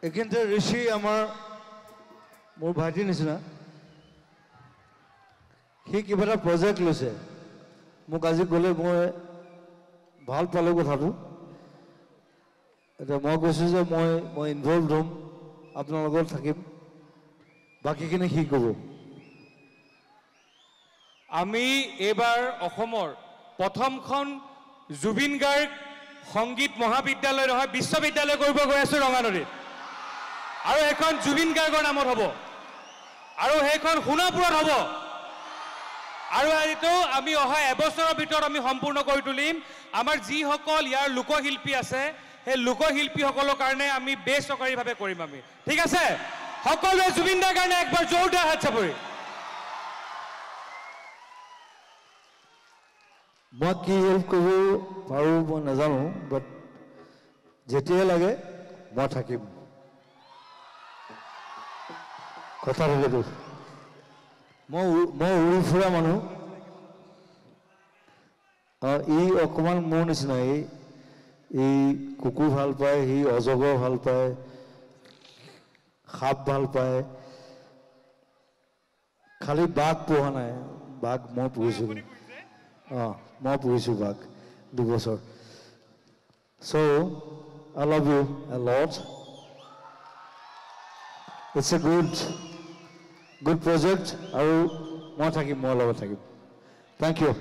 এইখিনিতে ঋষি আমাৰ মোৰ ভাইটিৰ নিচিনা সি কিবা এটা প্ৰজেক্ট লৈছে মোক আজি গ'লে মই ভাল পালোঁ কথাটো এতিয়া মই কৈছোঁ যে মই ইনভলভ হ'ম আপোনাৰ লগত থাকিম বাকীখিনি সি ক'ব আমি এইবাৰ অসমৰ প্ৰথমখন জুবিন গাৰ্গ সংগীত মহাবিদ্যালয় নহয় বিশ্ববিদ্যালয় কৰিব গৈ আছোঁ ৰঙানদীত আৰু এখন জুবিন গাৰ্গৰ নামত হ'ব আৰু সেইখন সোণাপুৰত হ'ব আৰু এইটো আমি অহা এবছৰৰ ভিতৰত আমি সম্পূৰ্ণ কৰি তুলিম আমাৰ যিসকল ইয়াৰ লোকশিল্পী আছে সেই লোকশিল্পীসকলৰ কাৰণে আমি বেচৰকাৰীভাৱে কৰিম আমি ঠিক আছে সকলোৱে জুবিন দাৰ কাৰণে একবাৰ জোৰদাৰ হাত চাপৰি মই কি হেল্প কৰিব পাৰোঁ মই নাজানো বাট যেতিয়াই লাগে মই থাকিম কথা হ'লেতো মই উৰি ফুৰা মানুহ ই অকণমান মোৰ নিচিনা এই কুকুৰ ভাল পায় সি অজগৰ ভাল পায় সাপ ভাল পায় খালি বাঘ পোহা নাই বাঘ মই পুহিছোঁ মই পুহিছোঁ বাঘ 2 বছৰ চ' I love you a lot it's a good project আৰু মই থাকিম মই লগত থাকিম thank you